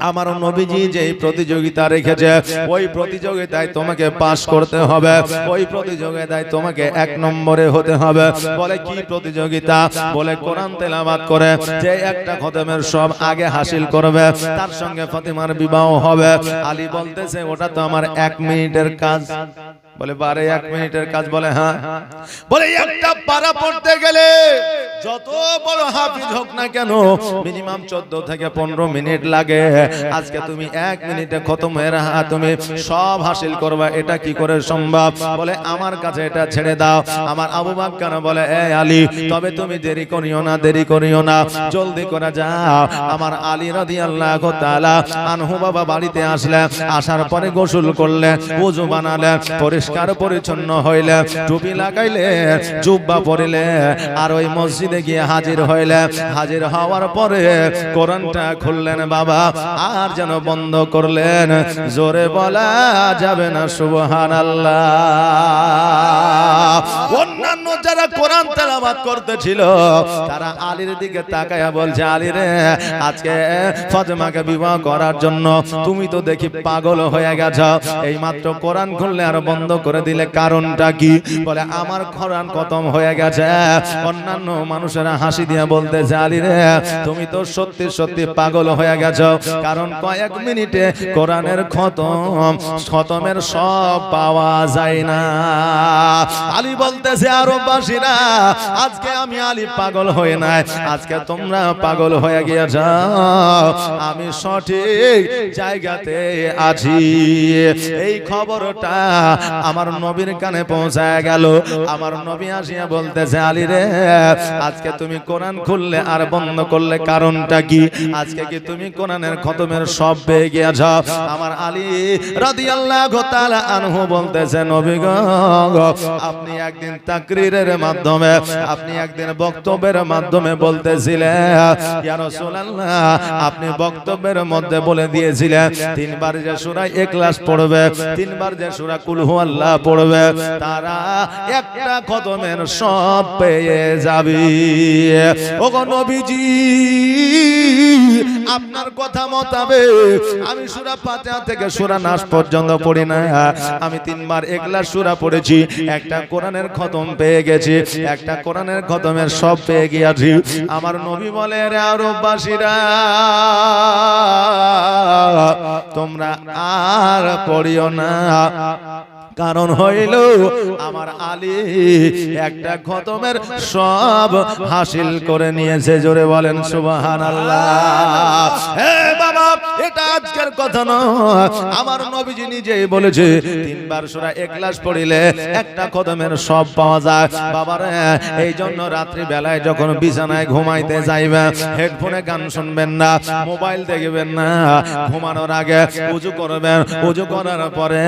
আমার নবীজি যে প্রতিযোগিতা রেখেছে ওই প্রতিযোগিতায় তোমাকে পাস করতে হবে, ওই প্রতিযোগিতায় তোমাকে 1 নম্বরে হতে হবে। বলে কি প্রতিযোগিতা? বলে কোরআন তেলাওয়াত করে যে একটা খতমের সব আগে হাসিল করবে তার সঙ্গে ফাতেমার বিবাহ হবে। আলী বলতেছে ওটা তো আমার 1 মিনিটের কাজ। বলে বারে 1 মিনিটের কাজ? বলে হ্যাঁ। বলে একটা পারা পড়তে গেলে যত বড় হাফিজ হোক না কেন মিনিমাম 14 থেকে 15 মিনিট লাগে। আজকে তুমি 1 মিনিটে খতমের তুমি সব হাসিল করবা, এটা কি করে সম্ভব? বলে আমার কাছে এটা ছেড়ে দাও। আমার আবু বকর বলে এ আলী, তবে তুমি দেরি করিও না, দেরি করিও না, জলদি করে যাও। আমার আলী রাদিয়াল্লাহু তাআলা আনহু বাবা বাড়িতে আসলেন, আসার পরে গোসল করলেন, ওযু বানালেন, পরিষ্কার পরিচ্ছন্ন হইলে, টুপি লাগাইলে, জুব্বা পরিলে, আর ওই মসজিদে গিয়ে হাজির হইলে। হাজির হওয়ার পরে কোরআনটা খুললেন বাবা, আর যেন বন্ধ করলেন। জোরে বলা যাবে না সুবহানাল্লাহ। অন্যান্য যারা কোরআন তেলাওয়াত করতেছিল তারা আলীর দিকে তাকায়া বলছে, আলী রে, আজকে ফাতেমাকে বিবাহ করার জন্য তুমি তো দেখি পাগল হয়ে গেছো, এই মাত্র কোরআন খুললে আর বন্ধ করে দিলে, কারণটা কি? বলে আমার কোরআন খতম হয়ে গেছে। অন্যান্য মানুষেরা হাসি দিয়ে বলতেছে, আলী রে, তুমি তো সত্যি সত্যি পাগল হয়ে গেছো, কারণ কয়েক মিনিটে কোরআনের খতমের সব পাওয়া যায় না। আলী বলতেছে, আরববাসীরা, আজকে আমি আলী পাগল হয়ে নাই, আজকে তোমরা পাগল হয়ে গিয়েছ, আমি সঠিক জায়গাতে আছি। এই খবরটা আমার নবীর কানে পৌঁছায় গেল। আমার নবী আসিয়া বলতেছে, আলী রে, আজকে তুমি কোরআন খুললে আর বন্ধ করলে, কারণটা কি? আজকে কি তুমি কোরআনের খতমের সব পেয়ে গিয়েছ? আমার আলী রাদিয়াল্লাহু তাআলা আনহু বলতেছে, নবী গো, আপনি একদিন তাকরীরের মাধ্যমে, আপনি একদিন বক্তব্যের মাধ্যমে বলতেছিলেন, ইয়া রাসূলুল্লাহ, আপনি বক্তব্যের মধ্যে বলে দিয়েছিলেন 3 বার যে সূরা ইখলাস পড়বে, 3 বার যে সূরা কুল হুয়াল্লাহ পড়বে, তারা একটা খতমের সব পেয়ে যাবে। ওগো নবীজি, আপনার কথা মোতাবেক আমি সূরা ফাতিহা থেকে সূরা নাস পর্যন্ত পড়ি না, আমি 3 বার ইখলাস সূরা পড়েছি, একটা কোরআনের খতম পেয়ে গেছি, একটা কোরআনের খতমের সব পেয়ে গিয়েছি। আমার নবী বলে, রে আরববাসীরা, তোমরা আর পড়িও না, কারণ হইল আমার আলী একটা খতমের সব হাসিল করে নিয়েছে। জোরে বলেন সুবহানাল্লাহ। হে বাবা, এটা আজকের কথা নয়, আমার নবীজি নিজেই বলেছে 3 বার সূরা ইখলাস পড়িলে একটা খতমের সব পাওয়া যায়। বাবারে, এই জন্য রাত্রি বেলায় যখন বিছানায় ঘুমাইতে যাইবেন, হেডফোনে গান শুনবেন না, মোবাইল দেখবেন না, ঘুমানোর আগে ওযু করবেন, ওযু করার পরে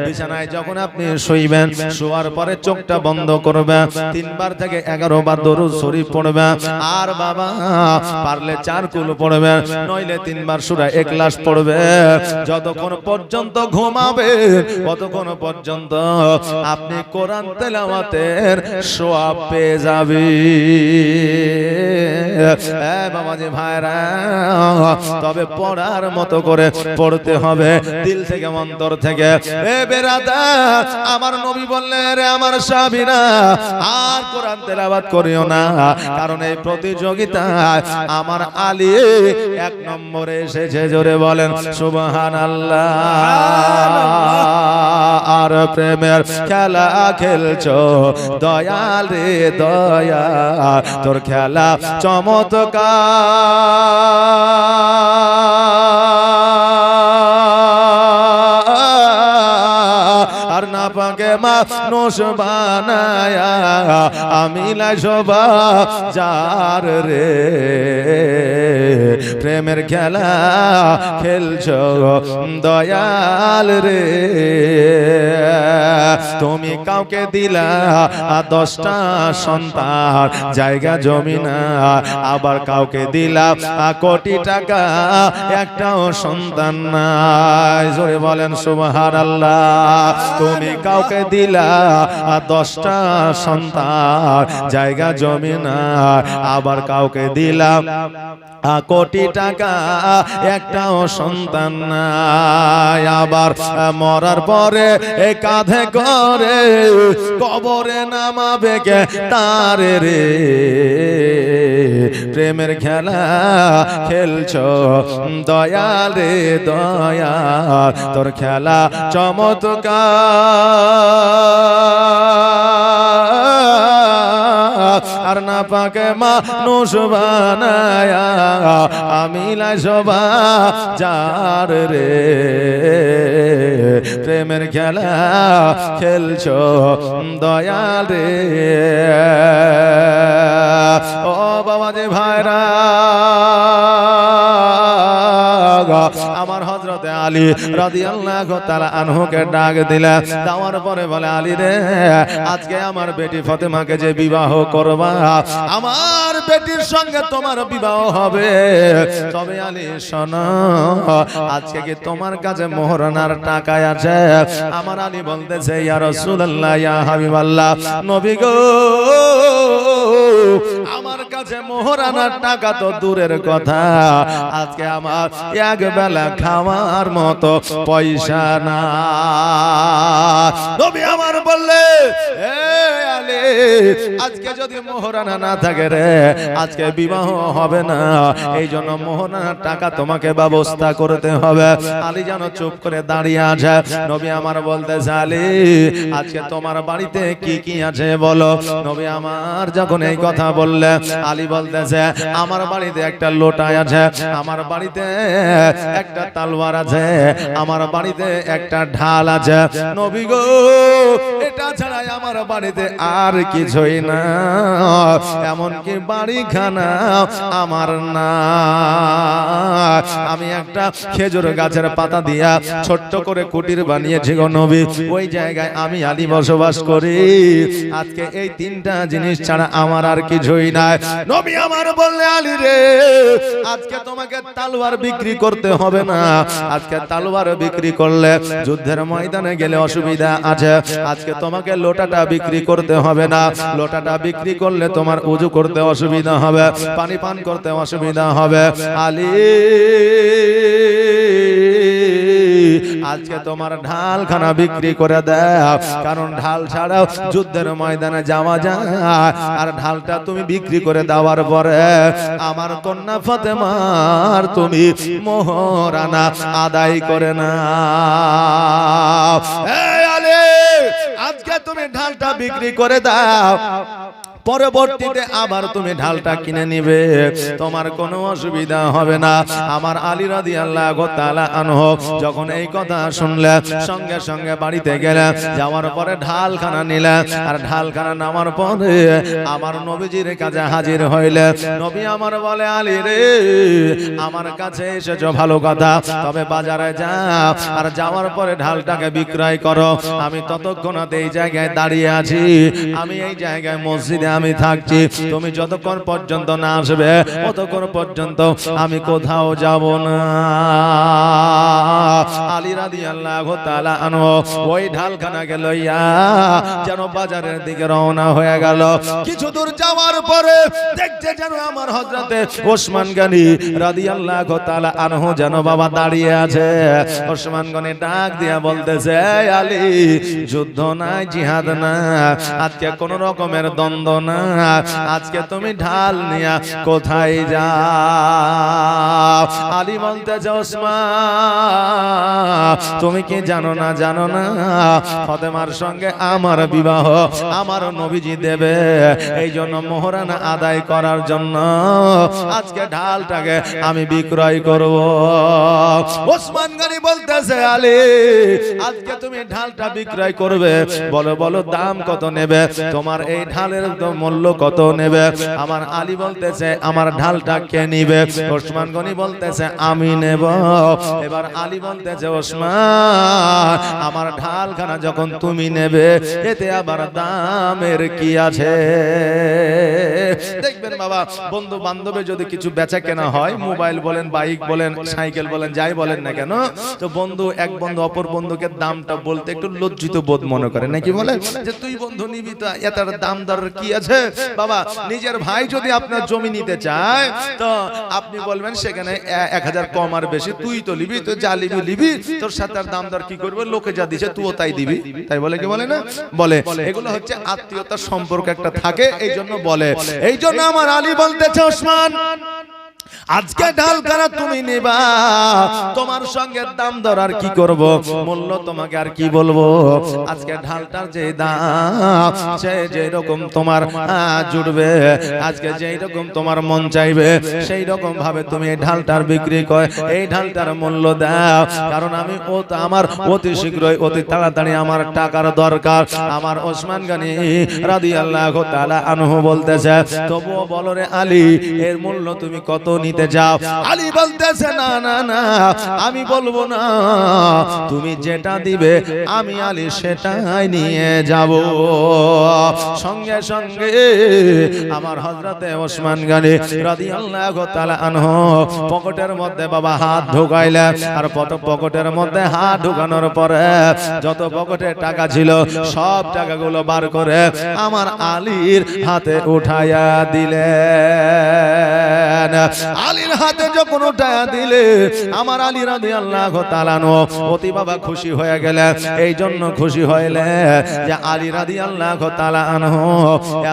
বিছানায় যখন আপনি শুইবেন, শোয়ার পরে চোখটা বন্ধ করবেন, 3 বার থেকে 11 বার দরুদ শরীফ পড়বেন, আর বাবা পারলে 4 কুল পড়বেন, নইলে 3 বার সূরা ইখলাস পড়বেন। যতক্ষণ পর্যন্ত ঘুমাবেন ততক্ষণ পর্যন্ত আপনি কোরআন তেলাওয়াতের সওয়াব পেয়ে যাবেন। বাবাজি ভাইরা, তবে পড়ার মতো করে পড়তে হবে, দিল থেকে, অন্তর থেকে। এ বেরাদার, আমার নবী বললেন, রে আমার সাহাবীরা, আর কোরআন তেলাওয়াত করিও না, কারণ এই প্রতিযোগিতায় আমার আলী 1 নম্বরে এসেছে। জোরে বলেন সুবহানাল্লাহ। আর প্রেমের খেলা খেলছো দয়াল রে দয়া, তোর খেলা চমৎকার, আর না পাকে মানুষ বানায়া আমি লাই শোভা যার রে, প্রেমের খেলা খেলছো দয়াল রে। তুমি কাউকে দিলা 10টা সন্তান জায়গা জমি না, আবার কাউকে দিলা কোটি টাকা একটাও সন্তান নাই। জোরে বলেন সুবহানাল্লাহ। তুমি কাউকে দিলা 10টা সন্তান জায়গা জমি না, আবার কাউকে দিলাম কোটি টাকা একটাও সন্তান নাই। আবার মরার পরে কাঁধে করে কবরে নামাবে কে তারে রে, প্রেমের খেলা খেলছো দয়াল রে দয়াল, তোর খেলা চমৎকার, আর না পাকে মানুষ বানায়া আমি লাই সবা যার রে, প্রেমের খেলা খেলছো দয়াল রে। ও বাবা যে ভাইরা, আমার হযরতে আলী রাদিয়াল্লাহু তাআলা আনহুকে ডাক দিলেন, দেওয়ার পরে বলে, আলী রে, আজকে আমার বেটি ফাতেমাকে যে বিবাহ করবা, আমার বেটির সঙ্গে তোমার বিবাহ হবে, তবে আলী শোনো, আজকে কি তোমার কাছে মোহরানার টাকা আছে? আমার আলী বলতেছে, ইয়া রাসূলুল্লাহ, ইয়া হাবিবাল্লাহ, নবী গো, আমার কাছে মোহরানার টাকা তো দূরের কথা, আজকে আমার এক বেলা খাওয়ার মতো পয়সা না। নবী আমার বললে, আলী, আজকে যদি মোহরানা না থাকে রে, আজকে বিবাহ হবে না, এই জন্য মোহরানার টাকা তোমাকে ব্যবস্থা করতে হবে। আলী যেন চুপ করে দাঁড়িয়ে আছে। নবী আমার বলতেছে, আলী, আজকে তোমার বাড়িতে কি কি আছে বলো। নবী আমার যখন এই কথা বললে, আলী বলতেছে, আমার বাড়িতে একটা লোটা আছে, আমার বাড়িতে একটা তলোয়ার আছে, আমার বাড়িতে একটা ঢাল আছে। নবী গো, এটা ছাড়া আমার বাড়িতে আর কিছুই না, এমনকি বাড়িখানা আমার না। আমি একটা খেজুর গাছের পাতা দিয়া ছোট্ট করে কুটির বানিয়েছি গো নবী, ওই জায়গায় আমি আলী বসবাস করি। আজকে এই 3টা জিনিস ছাড়া আমার আর কিছুই নাই। নবী আমার বললে, আলী রে, আজকে তোমাকে তলোয়ার বিক্রি করতে হবে না, আজকে তলোয়ার বিক্রি করলে যুদ্ধের ময়দানে গেলে অসুবিধা আছে। আজকে তোমাকে লোটাটা বিক্রি করতে হবে না, লোটাটা বিক্রি করলে তোমার ওযু করতে অসুবিধা হবে, পানি পান করতে অসুবিধা হবে। আলী, আজকে তোমার ঢালখানা বিক্রি করে দাও, কারণ ঢাল ছাড়াও যুদ্ধের ময়দানে যাওয়া যায়, আর ঢালটা তুমি বিক্রি করে দেওয়ার পরে আমার কন্যা ফাতেমার তুমি মোহরানা আদায় করে না। আলী, আজকে তুমি ঢালটা বিক্রি করে দাও, পরবর্তীতে আবার তুমি ঢালটা কিনে নিবে, তোমার কোনো অসুবিধা হবে না। আমার আলী রাদিয়াল্লাহু তাআলা আনহু যখন এই কথা শুনলেন, সঙ্গে সঙ্গে বাড়িতে গেলেন, যাওয়ার পরে ঢালখানা নিলেন, আর ঢালখানা নামার পরে আমার নবীজির কাছে হাজির হইলেন। নবী আমার বলে, আলী রে, আমার কাছে এসেছো ভালো কথা, তবে বাজারে যাও, আর যাওয়ার পরে ঢালটাকে বিক্রয় করো। আমি ততক্ষণ এই জায়গায় দাঁড়িয়ে আছি, আমি এই জায়গায় মসজিদে আমি থাকছি, তুমি যতক্ষণ পর্যন্ত না আসবে ততক্ষণ পর্যন্ত আমি কোথাও যাব না। আলী রাদিয়াল্লাহু তাআলা আনহু ওই ঢালখানাকে লইয়া যেন বাজারের দিকে রওনা হয়ে গেল। কিছু দূর যাওয়ার পরে দেখতে যেন আমার হযরতে ওসমান গনি রাদিয়াল্লাহু তাআলা আনহু যেন বাবা দাঁড়িয়ে আছে। ওসমান গনি ডাক দিয়া বলতেছে, আলী, যুদ্ধ নাই, জিহাদ না, আজকে কোন রকমের দ্বন্দ্ব না, আজকে তুমি ঢাল নিয়া কোথায় যাও? আলী বলতেছে, ওসমান, তুমি কি জানো না ফাতেমার সঙ্গে আমার বিবাহ আমার নবীজি দেবে, এই জন্য মোহরানা আদায় করার জন্য আজকে ঢালটাকে আমি বিক্রয় করব। ওসমান গনি বলতেছে, আলী, আজকে তুমি ঢালটা বিক্রয় করবে, বলো বলো দাম কত নেবে? তোমার এই ঢালের মূল্য কত নেবে? আমার আলী বলতেছে আমার ঢালটা কে নিবে? ওসমান গনি বলতেছে আমি নেব। এবার আলী বলতেছে ওসমান আমার ঢালখানা যখন তুমি নেবে এতে আবার দামের কি আছে? দেখবেন বাবা, বন্ধু বান্ধবে যদি কিছু বেচা কেনা হয়, মোবাইল বলেন, বাইক বলেন, সাইকেল বলেন, যাই বলেন না কেন, তো বন্ধু এক বন্ধু অপর বন্ধুকে দামটা বলতে একটু লজ্জিত বোধ মনে করে, নাকি বলে যে তুই বন্ধু নিবি তো এটার দাম দর কি আছে? বাবা, নিজের ভাই যদি আপনার জমি নিতে চায় তো আপনি বলবেন সেখানে 1000 কম আর বেশি, তুই তো নিবি, তো যা লিবি তোর সাথে আর দাম দর কি করবে? লোকে যা দিছে তুইও তাই দিবি, তাই বলে কি বলে না? বলে। এগুলো হচ্ছে আত্মীয়তার সম্পর্ক একটা থাকে, এই জন্য বলে। এই জন্য আমার আলী বলতেছে ওসমান আজকে ঢাল কারা তুমি নিবা, তোমার সঙ্গে দাম দর আর কি করব, মূল্য তোমাকে আর কি বলবো। আজকে ঢালটার যে দাম সে যে রকম তোমার জুড়বে, আজকে যেই রকম তোমার মন চাইবে সেই রকম ভাবে তুমি এই ঢালটার বিক্রি করে এই ঢালটার মূল্য দাও। কারণ আমি আমার অতি শীঘ্রই অতি তাড়াতাড়ি আমার টাকার দরকার। আমার ওসমান গনি রাদিয়াল্লাহু তাআলা আনহু বলতেছে তবুও বলো রে আলী এর মূল্য তুমি কত নিতে যাও? আলী বলতেছে না না না আমি বলবো না, তুমি যেটা দিবে আমি আলী সেটাই নিয়ে যাব। সঙ্গে সঙ্গে আমার হযরতে ওসমান গনি রাদিয়াল্লাহু তাআলা আনহু পকেটের মধ্যে বাবা হাত ঢুকাইলেন, আর পকেটের মধ্যে হাত ঢুকানোর পরে যত পকেটে টাকা ছিল সব টাকাগুলো বার করে আমার আলীর হাতে উঠাইয়া দিলেন। আলীর হাতে যখন উঠায়া দিলে আমার আলী রাদিয়াল্লাহু তাআলা আনহু অতি বাবা খুশি হয়ে গেলেন। এই জন্য খুশি হইলে যে আলী রাদিয়াল্লাহু তাআলা আনহু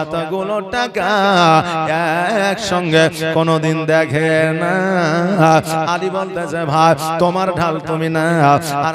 এতগুলো টাকা একসঙ্গে কোনোদিন দেখে না। আলী বলতেছে ভাই তোমার ঢাল তুমি না, আর